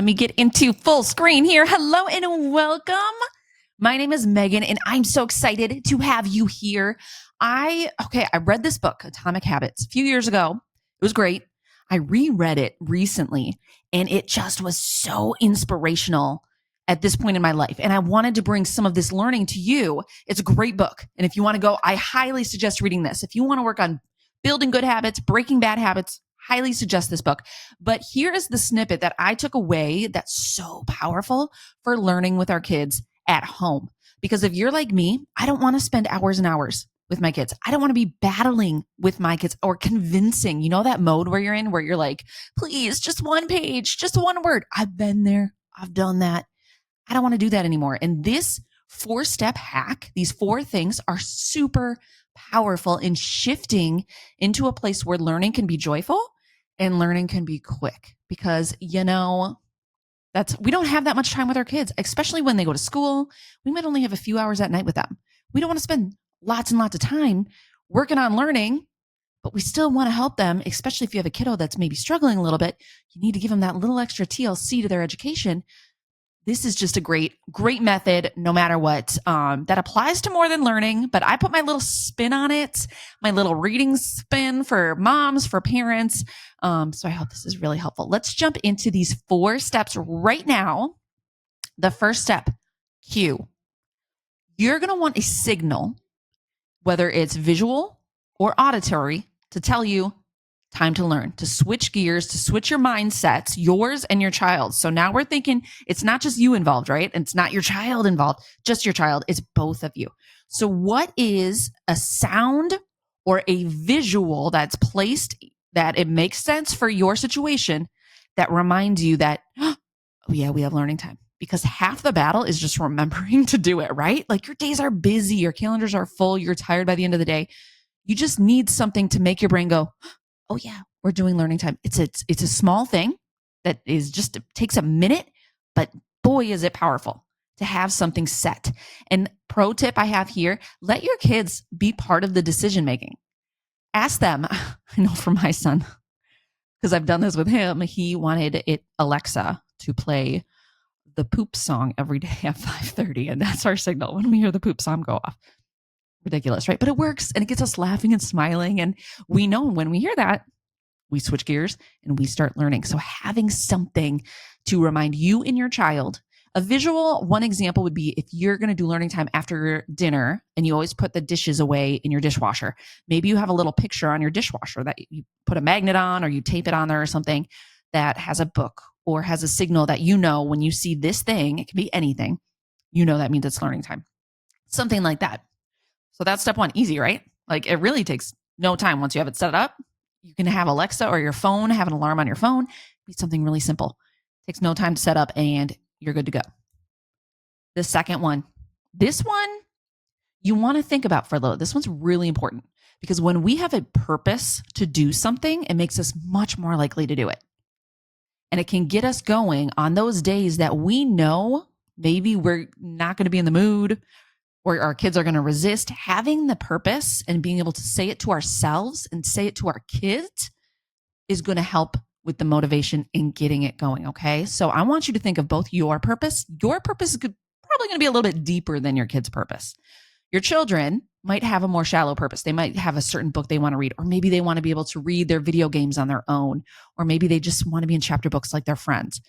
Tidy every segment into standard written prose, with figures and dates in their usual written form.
me get into full screen here. Hello and welcome. My name is Megan, and I'm so excited to have you here. I read this book, Atomic Habits, a few years ago. It was great. I reread it recently, and it just was so inspirational at this point in my life. And I wanted to bring some of this learning to you. It's a great book. And if you want to go, I highly suggest reading this. If you want to work on building good habits, breaking bad habits, highly suggest this book. But here is the snippet that I took away that's so powerful for learning with our kids at home. Because if you're like me, I don't want to spend hours and hours with my kids. I don't want to be battling with my kids or convincing, you know, that mode where you're in, where you're like, please, just one page, just one word. I've been there. I've done that. I don't want to do that anymore. And this 4-step hack, these 4 things are super powerful in shifting into a place where learning can be joyful and learning can be quick. Because, you know, we don't have that much time with our kids, especially when they go to school. We might only have a few hours at night with them. We don't want to spend lots and lots of time working on learning, but we still want to help them, especially if you have a kiddo that's maybe struggling a little bit. You need to give them that little extra TLC to their education. This is just a great method, no matter what, that applies to more than learning, but I put my little spin on it, my little reading spin for moms, for parents. So I hope this is really helpful. Let's jump into these 4 steps right now. The first step, cue. You're going to want a signal, whether it's visual or auditory, to tell you time to learn, to switch gears, to switch your mindsets, yours and your child's. So now we're thinking it's not just you involved, right? And it's not your child involved, just your child. It's both of you. So what is a sound or a visual that's placed that it makes sense for your situation that reminds you that, oh yeah, we have learning time? Because half the battle is just remembering to do it, right? Like your days are busy, your calendars are full, you're tired by the end of the day. You just need something to make your brain go, oh yeah, we're doing learning time. It's a small thing that is just, it takes a minute, but boy, is it powerful to have something set. And pro tip I have here, let your kids be part of the decision-making. Ask them, I know for my son, because I've done this with him, he wanted Alexa to play the poop song every day at 5:30. And that's our signal when we hear the poop song go off. Ridiculous, right? But it works and it gets us laughing and smiling. And we know when we hear that, we switch gears and we start learning. So having something to remind you and your child, a visual, one example would be if you're going to do learning time after dinner and you always put the dishes away in your dishwasher. Maybe you have a little picture on your dishwasher that you put a magnet on or you tape it on there or something that has a book or has a signal that you know when you see this thing, it can be anything, you know that means it's learning time. Something like that. So that's step 1, easy, right? Like it really takes no time once you have it set up. You can have Alexa or your phone, have an alarm on your phone. Be something really simple. Takes no time to set up and you're good to go. The second one, this one you want to think about for a little. This one's really important because when we have a purpose to do something, it makes us much more likely to do it. And it can get us going on those days that we know maybe we're not going to be in the mood or our kids are going to resist. Having the purpose and being able to say it to ourselves and say it to our kids is going to help with the motivation in getting it going. Okay. So I want you to think of both your purpose. Your purpose is probably going to be a little bit deeper than your kid's purpose. Your children might have a more shallow purpose. They might have a certain book they want to read, or maybe they want to be able to read their video games on their own, or maybe they just want to be in chapter books like their friends.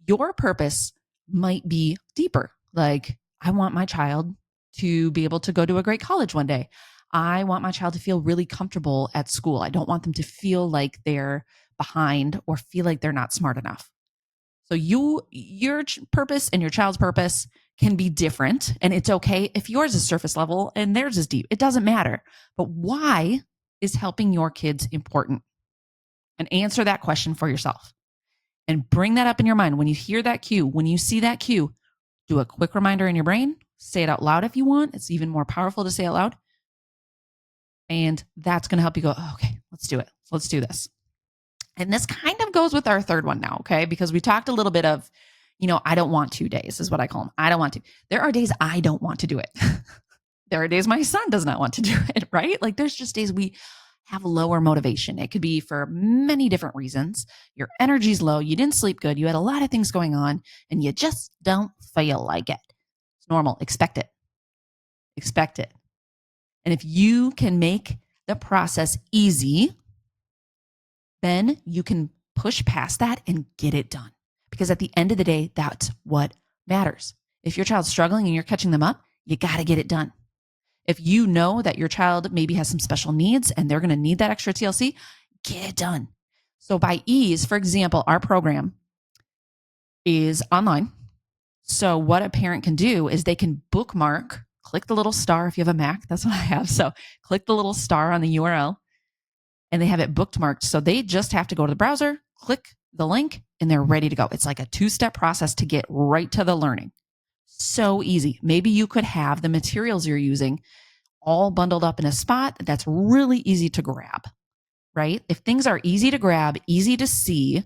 Your purpose might be deeper. Like, I want my child to be able to go to a great college one day. I want my child to feel really comfortable at school. I don't want them to feel like they're behind or feel like they're not smart enough. So your purpose and your child's purpose can be different, and it's okay if yours is surface level and theirs is deep. It doesn't matter. But why is helping your kids important? And answer that question for yourself and bring that up in your mind. When you hear that cue, when you see that cue, do a quick reminder in your brain. Say it out loud if you want. It's even more powerful to say it loud. And that's going to help you go, oh, okay, let's do it. Let's do this. And this kind of goes with our third one now, okay? Because we talked a little bit of, I don't want to days is what I call them. I don't want to. There are days I don't want to do it. There are days my son does not want to do it, right? Like there's just days we have lower motivation. It could be for many different reasons. Your energy's low, you didn't sleep good, you had a lot of things going on, and you just don't feel like it. It's normal. Expect it. Expect it. And if you can make the process easy, then you can push past that and get it done. Because at the end of the day, that's what matters. If your child's struggling and you're catching them up, you got to get it done. If you know that your child maybe has some special needs and they're going to need that extra TLC, get it done. So by ease, for example, our program is online. So what a parent can do is they can bookmark, click the little star if you have a Mac. That's what I have. So click the little star on the URL and they have it bookmarked. So they just have to go to the browser, click the link, and they're ready to go. It's like a 2-step process to get right to the learning. So easy. Maybe you could have the materials you're using all bundled up in a spot that's really easy to grab, right? If things are easy to grab, easy to see,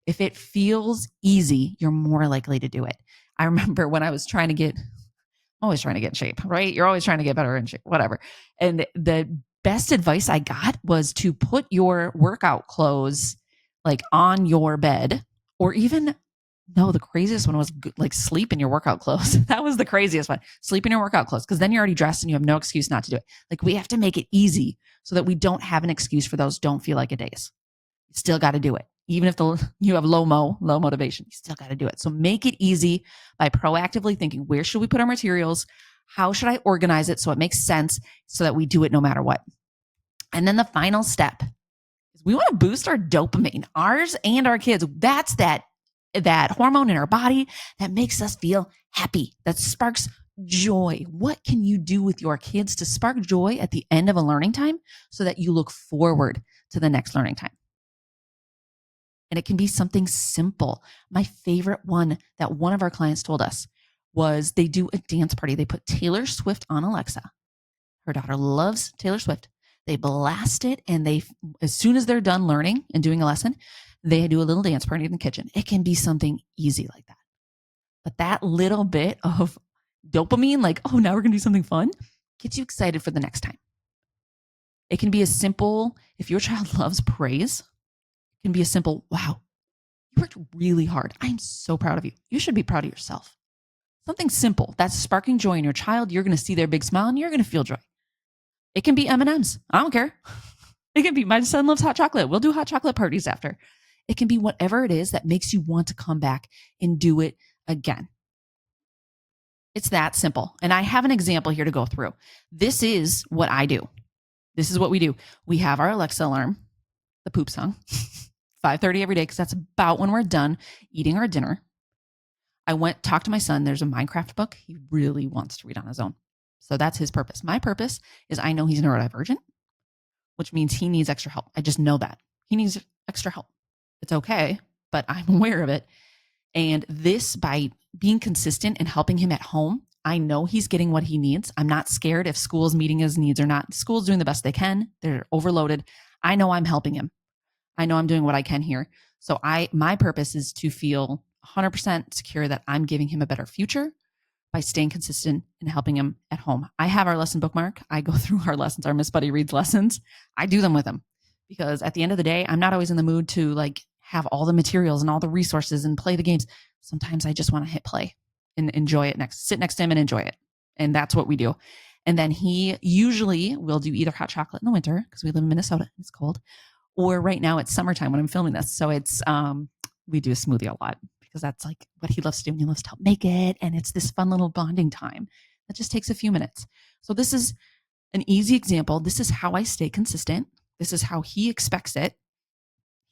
if it feels easy, you're more likely to do it. I remember when I was always trying to get in shape, right? You're always trying to get better in shape, whatever. And the best advice I got was to put your workout clothes like on your bed, or even, no, the craziest one was like sleep in your workout clothes. That was the craziest one. Sleep in your workout clothes, because then you're already dressed and you have no excuse not to do it. Like, we have to make it easy so that we don't have an excuse for those don't feel like it days. You still got to do it. Even if you have low motivation, you still got to do it. So make it easy by proactively thinking, where should we put our materials? How should I organize it so it makes sense so that we do it no matter what? And then the final step is we want to boost our dopamine, ours and our kids. That's that hormone in our body that makes us feel happy, that sparks joy. What can you do with your kids to spark joy at the end of a learning time so that you look forward to the next learning time? And it can be something simple. My favorite one that one of our clients told us was they do a dance party. They put Taylor Swift on Alexa. Her daughter loves Taylor Swift. They blast it, and as soon as they're done learning and doing a lesson, they do a little dance party in the kitchen. It can be something easy like that. But that little bit of dopamine, like, oh, now we're going to do something fun, gets you excited for the next time. It can be as simple, if your child loves praise, it can be a simple, wow, you worked really hard. I'm so proud of you. You should be proud of yourself. Something simple that's sparking joy in your child. You're going to see their big smile and you're going to feel joy. It can be M&Ms. I don't care. It can be, my son loves hot chocolate. We'll do hot chocolate parties after. It can be whatever it is that makes you want to come back and do it again. It's that simple. And I have an example here to go through. This is what I do. This is what we do. We have our Alexa alarm, the poop song, 5:30 every day, because that's about when we're done eating our dinner. I talked to my son. There's a Minecraft book he really wants to read on his own. So that's his purpose. My purpose is I know he's neurodivergent, which means he needs extra help. I just know that. He needs extra help. It's okay, but I'm aware of it. And this, by being consistent and helping him at home, I know he's getting what he needs. I'm not scared if school's meeting his needs or not. School's doing the best they can. They're overloaded. I know I'm helping him. I know I'm doing what I can here. So my purpose is to feel 100% secure that I'm giving him a better future by staying consistent and helping him at home. I have our lesson bookmark. I go through our lessons, our Miss Buddy reads lessons. I do them with him because at the end of the day, I'm not always in the mood to like have all the materials and all the resources and play the games. Sometimes I just want to hit play and enjoy it sit next to him and enjoy it. And that's what we do. And then he usually will do either hot chocolate in the winter because we live in Minnesota, it's cold, or right now it's summertime when I'm filming this. So it's, we do a smoothie a lot, because that's like what he loves to do, and he loves to help make it. And it's this fun little bonding time that just takes a few minutes. So this is an easy example. This is how I stay consistent. This is how he expects it.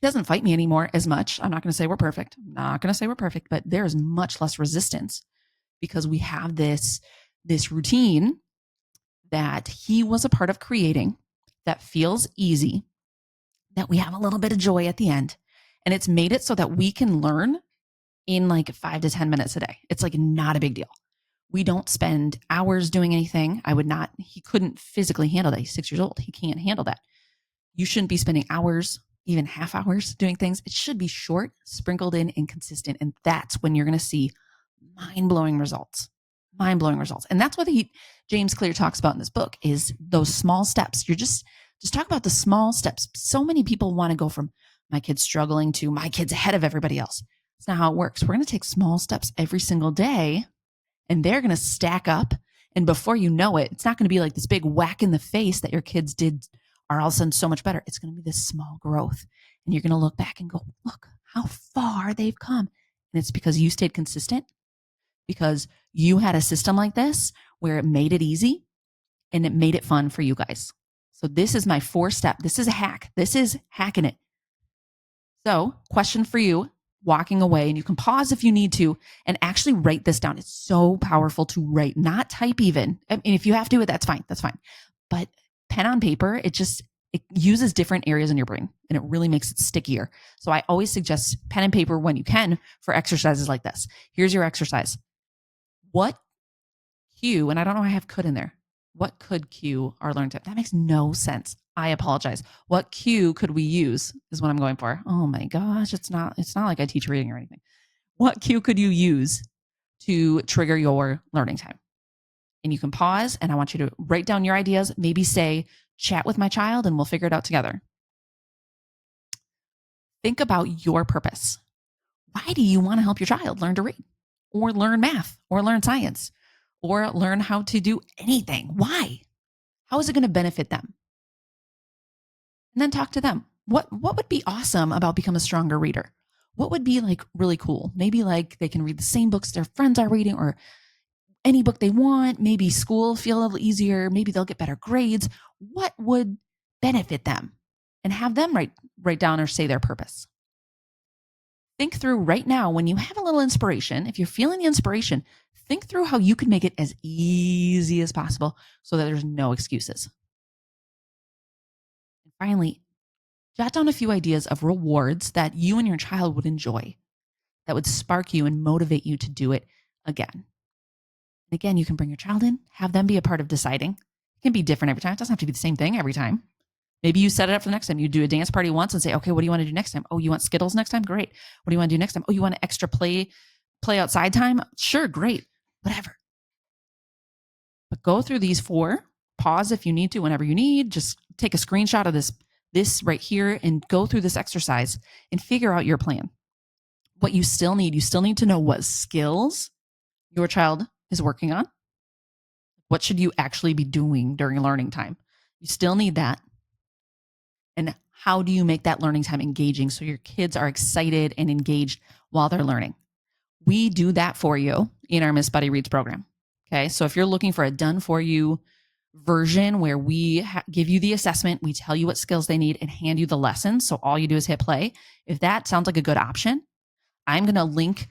He doesn't fight me anymore as much. I'm not going to say we're perfect. I'm not going to say we're perfect, but there is much less resistance because we have this routine that he was a part of creating that feels easy, that we have a little bit of joy at the end. And it's made it so that we can learn in like 5 to 10 minutes a day. It's like not a big deal. We don't spend hours doing anything. He couldn't physically handle that. He's 6 years old. He can't handle that. You shouldn't be spending hours, even half hours doing things. It should be short, sprinkled in, and consistent. And that's when you're going to see mind-blowing results. And that's what James Clear talks about in this book is those small steps. You're just Just talk about the small steps. So many people want to go from my kid's struggling to my kid's ahead of everybody else. That's not how it works. We're going to take small steps every single day, and they're going to stack up. And before you know it, it's not going to be like this big whack in the face that your kids did are all of a sudden so much better. It's going to be this small growth. And you're going to look back and go, look how far they've come. And it's because you stayed consistent, because you had a system like this where it made it easy and it made it fun for you guys. So this is my 4-step. This is a hack. This is hacking it. So question for you, walking away, and you can pause if you need to and actually write this down. It's so powerful to write, not type even. I mean, if you have to do it, that's fine. That's fine. But pen on paper, it uses different areas in your brain and it really makes it stickier. So I always suggest pen and paper when you can for exercises like this. Here's your exercise. What cue, and I don't know why I have could in there. What could cue our learning time? That makes no sense. I apologize. What cue could we use is what I'm going for. Oh my gosh, it's not like I teach reading or anything. What cue could you use to trigger your learning time? And you can pause, and I want you to write down your ideas, maybe say, chat with my child and we'll figure it out together. Think about your purpose. Why do you want to help your child learn to read or learn math or learn science or learn how to do anything? Why? How is it going to benefit them? And then talk to them. What would be awesome about becoming a stronger reader? What would be like really cool? Maybe like they can read the same books their friends are reading or any book they want. Maybe school feel a little easier. Maybe they'll get better grades. What would benefit them? And have them write down or say their purpose. Think through right now when you have a little inspiration, if you're feeling the inspiration, think through how you can make it as easy as possible so that there's no excuses. And finally, jot down a few ideas of rewards that you and your child would enjoy, that would spark you and motivate you to do it again. And again, you can bring your child in, have them be a part of deciding. It can be different every time. It doesn't have to be the same thing every time. Maybe you set it up for the next time. You do a dance party once and say, okay, what do you want to do next time? Oh, you want Skittles next time? Great. What do you want to do next time? Oh, you want an extra play outside time? Sure, great. Whatever. But go through these 4, pause if you need to, whenever you need, just take a screenshot of this right here and go through this exercise and figure out your plan. What you still need to know what skills your child is working on. What should you actually be doing during learning time? You still need that. And how do you make that learning time engaging so your kids are excited and engaged while they're learning? We do that for you in our Miss Buddy Reads program. Okay, so if you're looking for a done-for-you version where we give you the assessment, we tell you what skills they need and hand you the lessons, so all you do is hit play. If that sounds like a good option, I'm going to link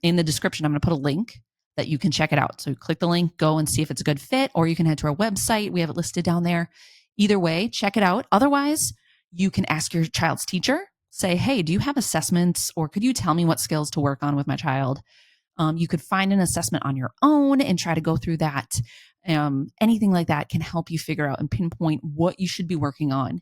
in the description. I'm going to put a link that you can check it out. So click the link, go and see if it's a good fit, or you can head to our website. We have it listed down there. Either way, check it out. Otherwise, you can ask your child's teacher, say, hey, do you have assessments, or could you tell me what skills to work on with my child? You could find an assessment on your own and try to go through that. Anything like that can help you figure out and pinpoint what you should be working on.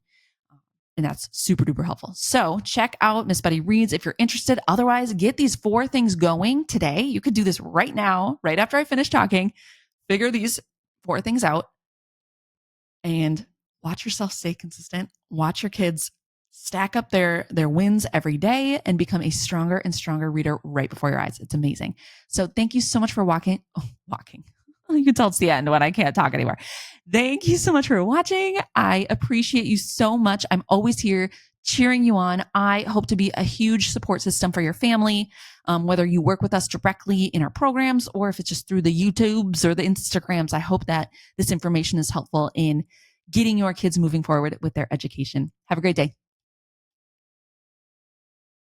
And that's super duper helpful. So check out Miss Buddy Reads if you're interested. Otherwise, get these 4 things going today. You could do this right now, right after I finish talking. Figure these 4 things out and watch yourself stay consistent. Watch your kids stack up their wins every day and become a stronger and stronger reader right before your eyes. It's amazing. So thank you so much for walking. You can tell it's the end when I can't talk anymore. Thank you so much for watching. I appreciate you so much. I'm always here cheering you on. I hope to be a huge support system for your family, whether you work with us directly in our programs or if it's just through the YouTubes or the Instagrams. I hope that this information is helpful in getting your kids moving forward with their education. Have a great day.